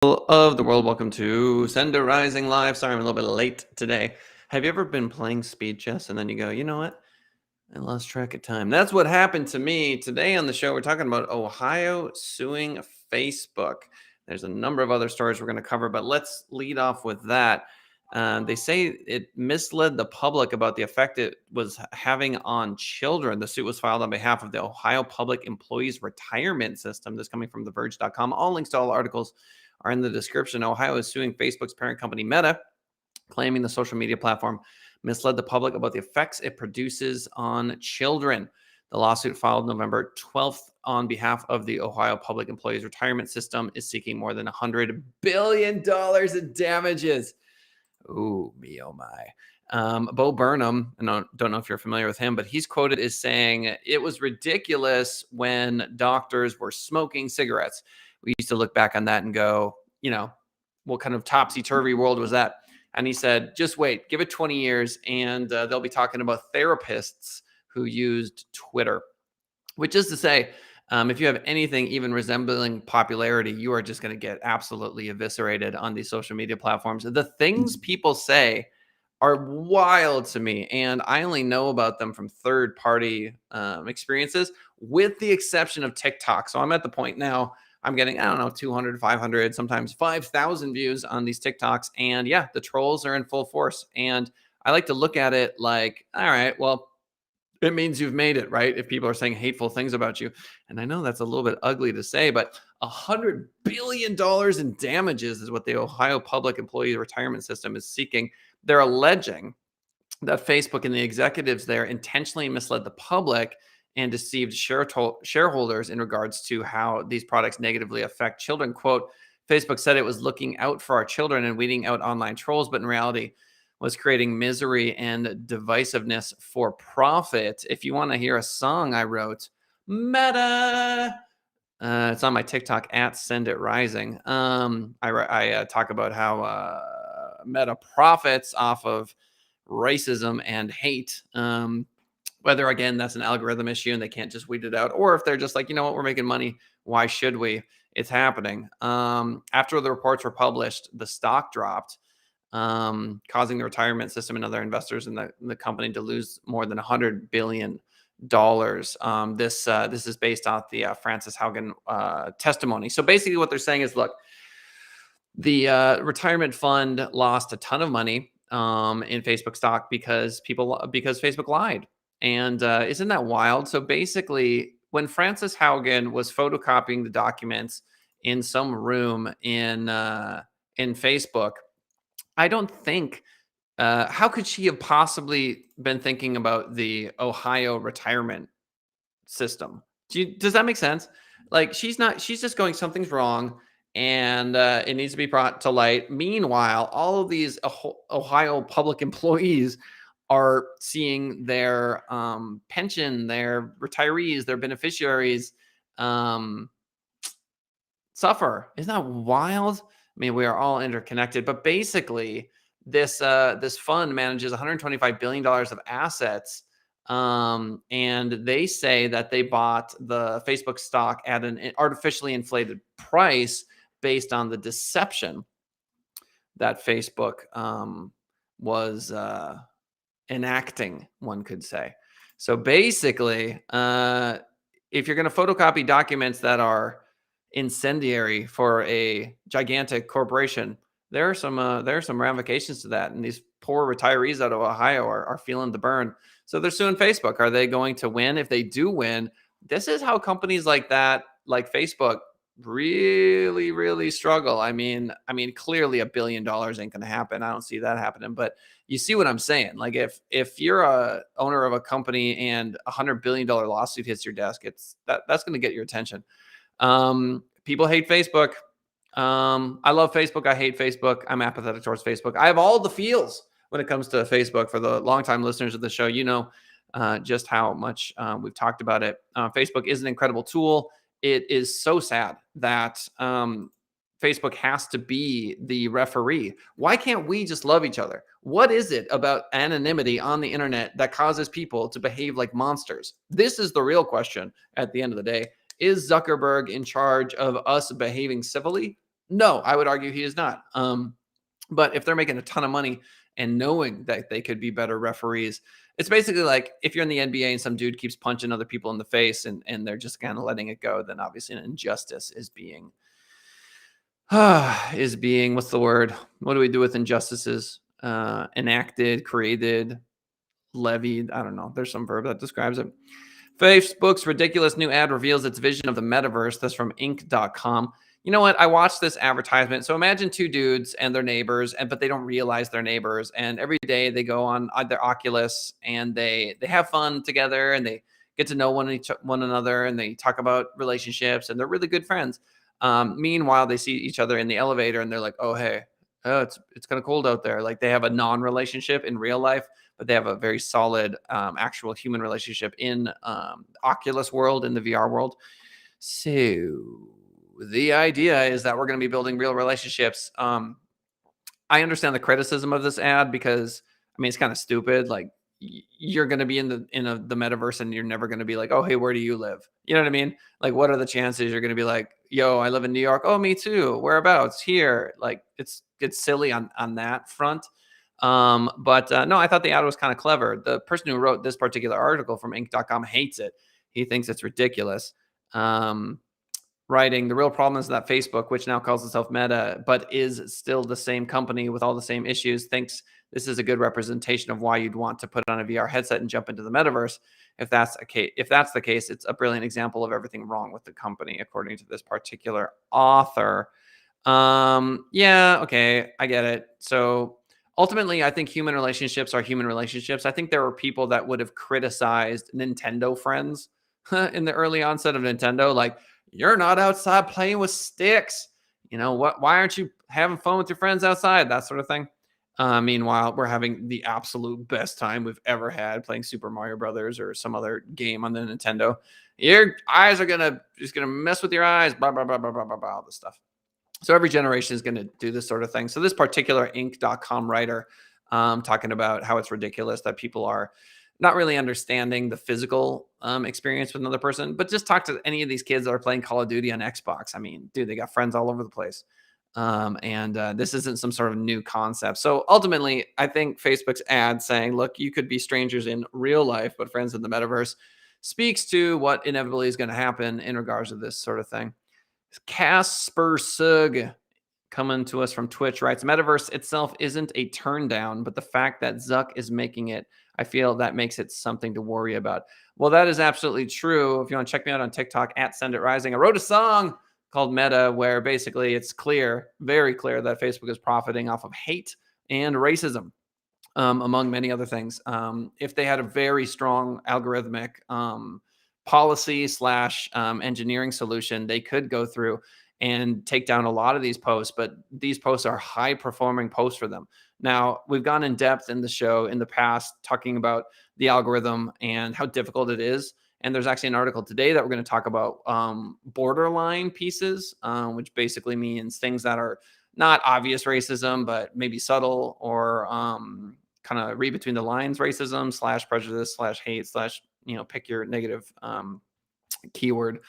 Of the world, welcome to Sender Rising Live. Sorry, I'm a little bit late today. Have you ever been playing speed chess and then you go, you know what? I lost track of time. That's what happened to me today on the show. We're talking about Ohio suing Facebook. There's a number of other stories we're going to cover, but let's lead off with that. They say it misled the public about the effect it was having on children. The suit was filed on behalf of the Ohio Public Employees Retirement System. This coming from TheVerge.com. All links to all articles are in the description. Ohio is suing Facebook's parent company Meta, claiming the social media platform misled the public about the effects it produces on children. The lawsuit, filed November 12th on behalf of the Ohio Public Employees Retirement System, is seeking more than $100 billion in damages. Ooh, me, oh my. Bo Burnham, I don't know if you're familiar with him, but he's quoted as saying, it was ridiculous when doctors were smoking cigarettes. We used to look back on that and go, what kind of topsy-turvy world was that? And he said, just wait, give it 20 years, and they'll be talking about therapists who used Twitter, which is to say, if you have anything even resembling popularity, you are just going to get absolutely eviscerated on these social media platforms. The things people say are wild to me, and I only know about them from third-party experiences, with the exception of TikTok. So I'm at the point now, I'm getting, 200, 500, sometimes 5,000 views on these TikToks. And yeah, the trolls are in full force. And I like to look at it like, all right, well, it means you've made it, right? If people are saying hateful things about you. And I know that's a little bit ugly to say, but $100 billion in damages is what the Ohio Public Employee Retirement System is seeking. They're alleging that Facebook and the executives there intentionally misled the public and deceived shareholders in regards to how these products negatively affect children. Quote, Facebook said it was looking out for our children and weeding out online trolls, but in reality was creating misery and divisiveness for profit. If you want to hear a song I wrote, Meta, it's on my TikTok at Send It Rising. I talk about how Meta profits off of racism and hate. Whether, again, that's an algorithm issue and they can't just weed it out, or if they're just like, you know what, we're making money. Why should we? It's happening. After the reports were published, the stock dropped, causing the retirement system and other investors in the company to lose more than $100 billion. This is based off the Frances Haugen testimony. So basically what they're saying is, look, the retirement fund lost a ton of money in Facebook stock because Facebook lied. And isn't that wild? So basically, when Frances Haugen was photocopying the documents in some room in Facebook, I don't think, how could she have possibly been thinking about the Ohio retirement system? Does that make sense? Like, she's just going, something's wrong and it needs to be brought to light. Meanwhile, all of these Ohio public employees are seeing their pension, their retirees, their beneficiaries suffer. Isn't that wild? I mean, we are all interconnected, but basically this fund manages $125 billion of assets. And they say that they bought the Facebook stock at an artificially inflated price based on the deception that Facebook was enacting, one could say. So basically, if you're going to photocopy documents that are incendiary for a gigantic corporation, there are some ramifications to that, and these poor retirees out of Ohio are feeling the burn. So they're suing Facebook. Are they going to win? If they do win, this is how companies like that, like Facebook, really, really struggle. I mean, clearly $1 billion ain't going to happen. I don't see that happening, but you see what I'm saying? Like, if you're a owner of a company and $100 billion lawsuit hits your desk, that's going to get your attention. People hate Facebook. I love Facebook. I hate Facebook. I'm apathetic towards Facebook. I have all the feels when it comes to Facebook. For the longtime listeners of the show, just how much we've talked about it. Facebook is an incredible tool. It is so sad that Facebook has to be the referee. Why can't we just love each other? What is it about anonymity on the internet that causes people to behave like monsters? This is the real question at the end of the day. Is Zuckerberg in charge of us behaving civilly? No, I would argue he is not. But if they're making a ton of money and knowing that they could be better referees, it's basically like if you're in the NBA and some dude keeps punching other people in the face and they're just kind of letting it go, then obviously an injustice is being is being what's the word? What do we do with injustices? Enacted, created, levied. I don't know. There's some verb that describes it. Facebook's ridiculous new ad reveals its vision of the metaverse. That's from Inc.com. You know what? I watched this advertisement. So imagine two dudes and their neighbors, and but they don't realize they're neighbors. And every day they go on their Oculus and they have fun together and they get to know one another and they talk about relationships and they're really good friends. Meanwhile, they see each other in the elevator and they're like, "Oh hey, oh it's kind of cold out there." Like they have a non-relationship in real life, but they have a very solid actual human relationship in Oculus world, in the VR world. So the idea is that we're going to be building real relationships. I understand the criticism of this ad because I mean it's kind of stupid. Like you're going to be in the metaverse and you're never going to be like, oh hey, where do you live? You know what I mean? Like what are the chances you're going to be like, yo, I live in New York. Oh, me too. Whereabouts? Here. Like it's silly on that front. But no, I thought the ad was kind of clever. The person who wrote this particular article from Inc.com hates it. He thinks it's ridiculous. Um, Writing, the real problem is that Facebook, which now calls itself Meta, but is still the same company with all the same issues, thinks this is a good representation of why you'd want to put on a VR headset and jump into the metaverse. If that's the case, it's a brilliant example of everything wrong with the company, according to this particular author. Yeah, okay, I get it. So ultimately, I think human relationships are human relationships. I think there were people that would have criticized Nintendo friends in the early onset of Nintendo, like, you're not outside playing with sticks. You know what? Why aren't you having fun with your friends outside? That sort of thing. Meanwhile, we're having the absolute best time we've ever had playing Super Mario Brothers or some other game on the Nintendo. Your eyes are gonna mess with your eyes. Blah blah blah blah blah blah blah. All this stuff. So every generation is going to do this sort of thing. So this particular Inc.com writer talking about how it's ridiculous that people are not really understanding the physical experience with another person, but just talk to any of these kids that are playing Call of Duty on Xbox. I mean, dude, they got friends all over the place. And this isn't some sort of new concept. So ultimately, I think Facebook's ad saying, look, you could be strangers in real life, but friends in the metaverse speaks to what inevitably is going to happen in regards to this sort of thing. Casper Sug coming to us from Twitch writes, Metaverse itself isn't a turn down, but the fact that Zuck is making it, I feel that makes it something to worry about. Well, that is absolutely true. If you want to check me out on TikTok at Send It Rising, I wrote a song called Meta where basically it's clear, very clear that Facebook is profiting off of hate and racism. Among many other things. If they had a very strong algorithmic policy slash engineering solution, they could go through and take down a lot of these posts, but these posts are high performing posts for them. Now, we've gone in depth in the show in the past talking about the algorithm and how difficult it is. And there's actually an article today that we're going to talk about borderline pieces, which basically means things that are not obvious racism, but maybe subtle or kind of read between the lines racism slash prejudice slash hate slash, pick your negative keyword.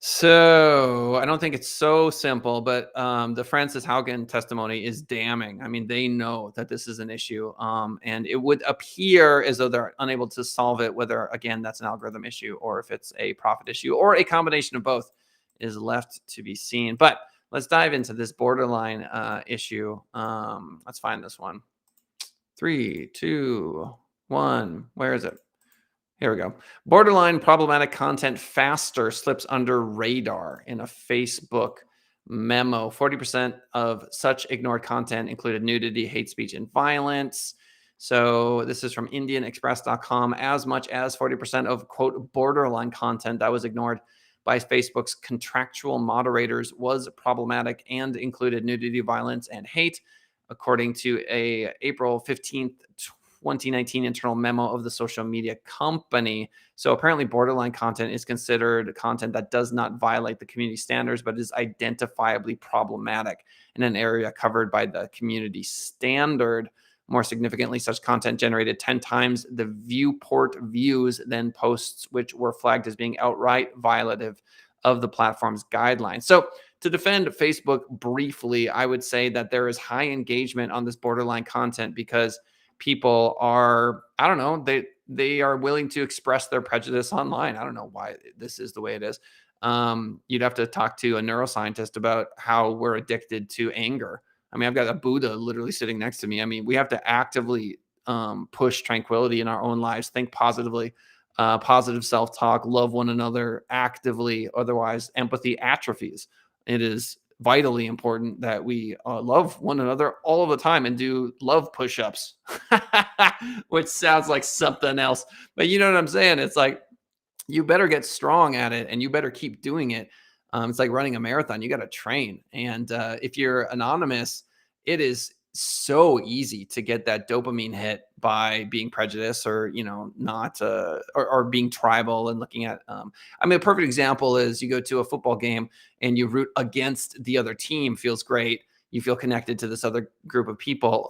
So I don't think it's so simple, but the Francis Haugen testimony is damning. I mean, they know that this is an issue, and it would appear as though they're unable to solve it, whether, again, that's an algorithm issue or if it's a profit issue or a combination of both is left to be seen. But let's dive into this borderline issue. Let's find this one. 3, 2, 1. Where is it? Here we go. Borderline problematic content faster slips under radar in a Facebook memo. 40% of such ignored content included nudity, hate speech, and violence. So this is from IndianExpress.com. As much as 40% of, quote, borderline content that was ignored by Facebook's contractual moderators was problematic and included nudity, violence, and hate, according to a April 15th, 2019 internal memo of the social media company. So apparently borderline content is considered content that does not violate the community standards, but is identifiably problematic in an area covered by the community standard. More significantly, such content generated 10 times the viewport views than posts which were flagged as being outright violative of the platform's guidelines. So To defend Facebook briefly, I would say that there is high engagement on this borderline content because people are, I don't know, they are willing to express their prejudice online. I don't know why this is the way it is. You'd have to talk to a neuroscientist about how we're addicted to anger. I mean, I've got a Buddha literally sitting next to me. I mean, we have to actively push tranquility in our own lives, think positively, positive self talk, love one another actively. Otherwise, empathy atrophies. It is vitally important that we love one another all of the time and do love push ups, which sounds like something else. But you know what I'm saying? It's like, you better get strong at it and you better keep doing it. It's like running a marathon. You got to train. And if you're anonymous, it is so easy to get that dopamine hit by being prejudiced or, not, or being tribal and looking at, I mean, a perfect example is you go to a football game and you root against the other team, feels great. You feel connected to this other group of people.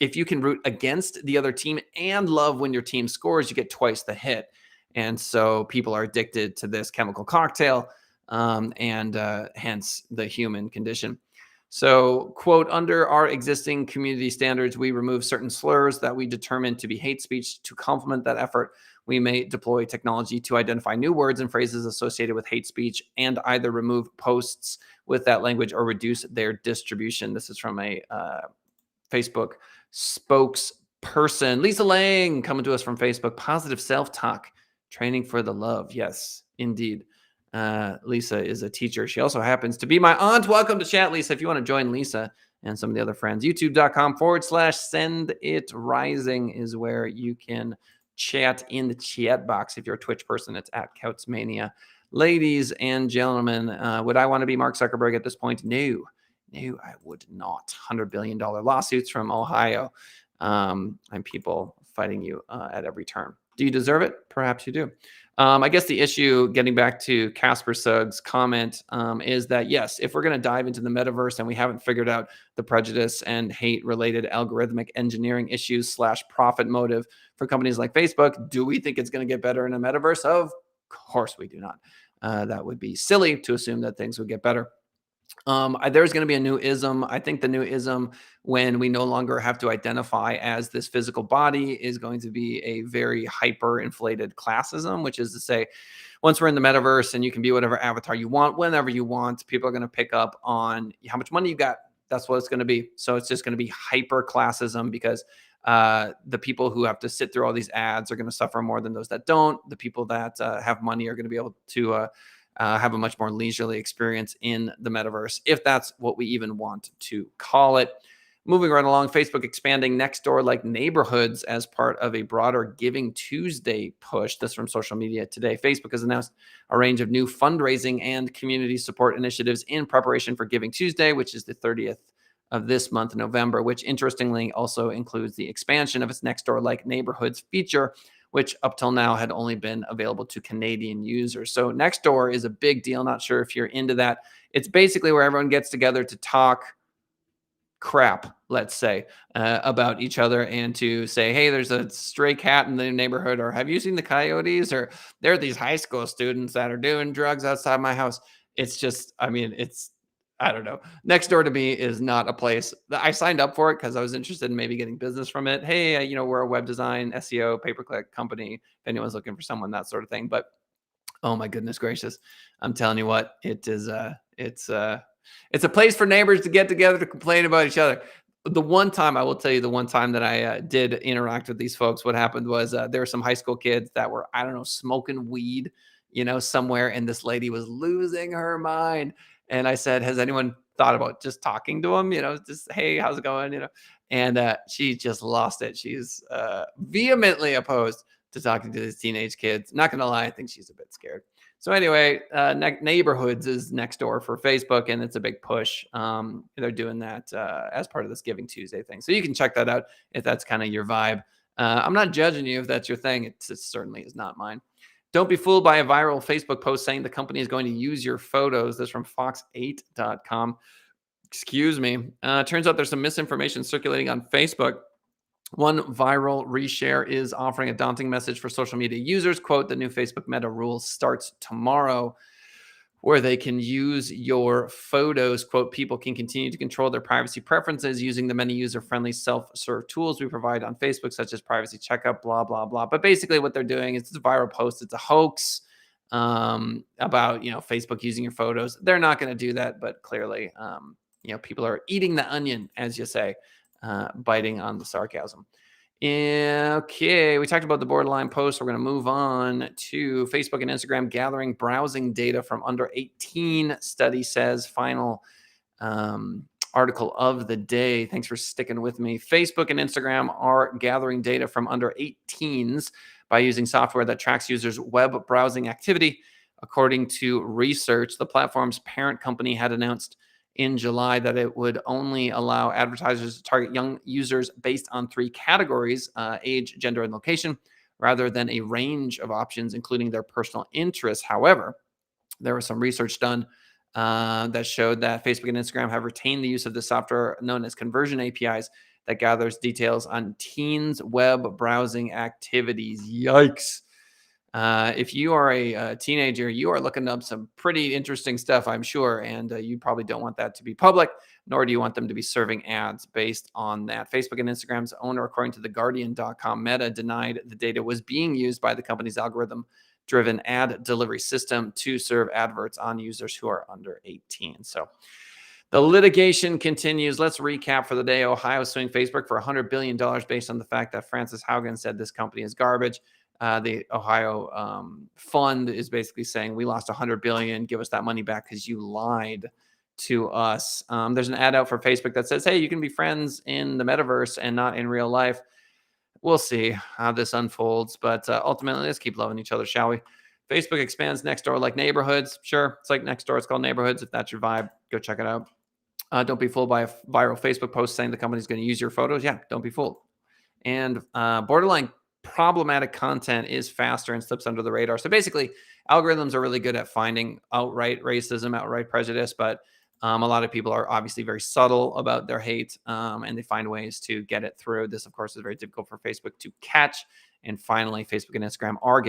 If you can root against the other team and love when your team scores, you get twice the hit. And so people are addicted to this chemical cocktail, and hence the human condition. So, quote, under our existing community standards, we remove certain slurs that we determine to be hate speech. To complement that effort, we may deploy technology to identify new words and phrases associated with hate speech and either remove posts with that language or reduce their distribution. This is from a Facebook spokesperson. Lisa Lang coming to us from Facebook. Positive self-talk, training for the love. Yes, indeed. Lisa is a teacher. She also happens to be my aunt. Welcome to chat, Lisa. If you want to join Lisa and some of the other friends, youtube.com/send it rising is where you can chat in the chat box. If you're a Twitch person, it's at Couchmania. Ladies and gentlemen, would I want to be Mark Zuckerberg at this point? No, I would not. $100 billion lawsuits from Ohio, and people fighting you at every turn. Do you deserve it? Perhaps you do. I guess the issue, getting back to Casper Suggs' comment, is that, yes, if we're going to dive into the metaverse and we haven't figured out the prejudice and hate-related algorithmic engineering issues / profit motive for companies like Facebook, do we think it's going to get better in a metaverse? Of course we do not. That would be silly to assume that things would get better. There's going to be a new ism. I think the new ism, when we no longer have to identify as this physical body, is going to be a very hyper inflated classism, which is to say, once we're in the metaverse and you can be whatever avatar you want, whenever you want, people are going to pick up on how much money you got. That's what it's going to be. So it's just going to be hyper classism because the people who have to sit through all these ads are going to suffer more than those that don't. The people that have money are going to be able to have a much more leisurely experience in the metaverse, if that's what we even want to call it. Moving right along, Facebook expanding Nextdoor like neighborhoods as part of a broader Giving Tuesday push. This from Social Media Today. Facebook has announced a range of new fundraising and community support initiatives in preparation for Giving Tuesday, which is the 30th of this month, November, which interestingly also includes the expansion of its Nextdoor like neighborhoods feature, which up till now had only been available to Canadian users. So Nextdoor is a big deal. Not sure if you're into that. It's basically where everyone gets together to talk crap, let's say, about each other and to say, hey, there's a stray cat in the neighborhood, or have you seen the coyotes? Or there are these high school students that are doing drugs outside my house. It's just, I mean, I don't know. Nextdoor to me is not a place that I signed up for it because I was interested in maybe getting business from it. Hey, we're a web design, SEO, pay-per-click company. If anyone's looking for someone, that sort of thing. But oh my goodness gracious, I'm telling you what, it's a place for neighbors to get together to complain about each other. The one time, I will tell you, the one time that I did interact with these folks, what happened was there were some high school kids that were, I don't know, smoking weed, somewhere, and this lady was losing her mind. And I said, has anyone thought about just talking to him? Just, hey, how's it going? And she just lost it. She's vehemently opposed to talking to these teenage kids. Not going to lie, I think she's a bit scared. So anyway, neighborhoods is Nextdoor for Facebook, and it's a big push. They're doing that as part of this Giving Tuesday thing. So you can check that out if that's kind of your vibe. I'm not judging you if that's your thing. It certainly is not mine. Don't be fooled by a viral Facebook post saying the company is going to use your photos. This from fox8.com. Excuse me. Turns out there's some misinformation circulating on Facebook. One viral reshare is offering a daunting message for social media users. Quote, the new Facebook Meta rules starts tomorrow. where they can use your photos. Quote, people can continue to control their privacy preferences using the many user-friendly self-serve tools we provide on Facebook, such as privacy checkup, blah, blah, blah. But basically what they're doing is it's a viral post. It's a hoax about, Facebook using your photos. They're not going to do that, but clearly, people are eating the onion, as you say, biting on the sarcasm. Okay, we talked about the borderline post. We're going to move on to Facebook and Instagram gathering browsing data from under 18. Study says final article of the day. Thanks for sticking with me. Facebook and Instagram are gathering data from under 18s by using software that tracks users' web browsing activity. According to research, the platform's parent company had announced in July that it would only allow advertisers to target young users based on 3 categories, age, gender, and location, rather than a range of options, including their personal interests. However, there was some research done that showed that Facebook and Instagram have retained the use of the software known as conversion APIs that gathers details on teens' web browsing activities. Yikes. If you are a teenager, you are looking up some pretty interesting stuff, I'm sure, and you probably don't want that to be public, nor do you want them to be serving ads based on that. Facebook and Instagram's owner, according to theguardian.com, Meta denied the data was being used by the company's algorithm-driven ad delivery system to serve adverts on users who are under 18. So the litigation continues. Let's recap for the day. Ohio suing Facebook for $100 billion based on the fact that Frances Haugen said this company is garbage. The Ohio fund is basically saying we lost $100 billion. Give us that money back because you lied to us. There's an ad out for Facebook that says, hey, you can be friends in the metaverse and not in real life. We'll see how this unfolds, but ultimately, let's keep loving each other, shall we? Facebook expands Nextdoor like neighborhoods. Sure, it's like Nextdoor. It's called neighborhoods. If that's your vibe, go check it out. Don't be fooled by a viral Facebook post saying the company's going to use your photos. Yeah, don't be fooled. And borderline problematic content is faster and slips under the radar. So basically, algorithms are really good at finding outright racism, outright prejudice, but a lot of people are obviously very subtle about their hate, and they find ways to get it through. This, of course, is very difficult for Facebook to catch. And finally, Facebook and Instagram are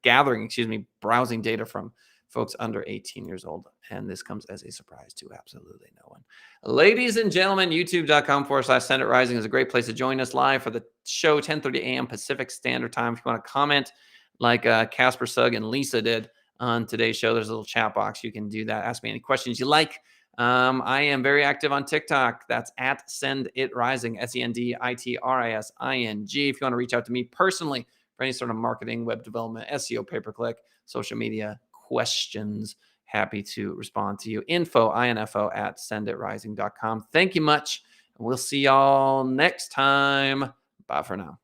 gathering, browsing data from folks under 18 years old. And this comes as a surprise to absolutely no one. Ladies and gentlemen, youtube.com/Send It Rising is a great place to join us live for the show, 10:30 a.m. Pacific Standard Time. If you want to comment like Casper Sugg and Lisa did on today's show, there's a little chat box. You can do that. Ask me any questions you like. I am very active on TikTok. That's at Send It Rising, SendItRising. If you want to reach out to me personally for any sort of marketing, web development, SEO, pay-per-click, social media questions, happy to respond to you. info at senditrising.com. Thank you much. We'll see y'all next time. Bye for now.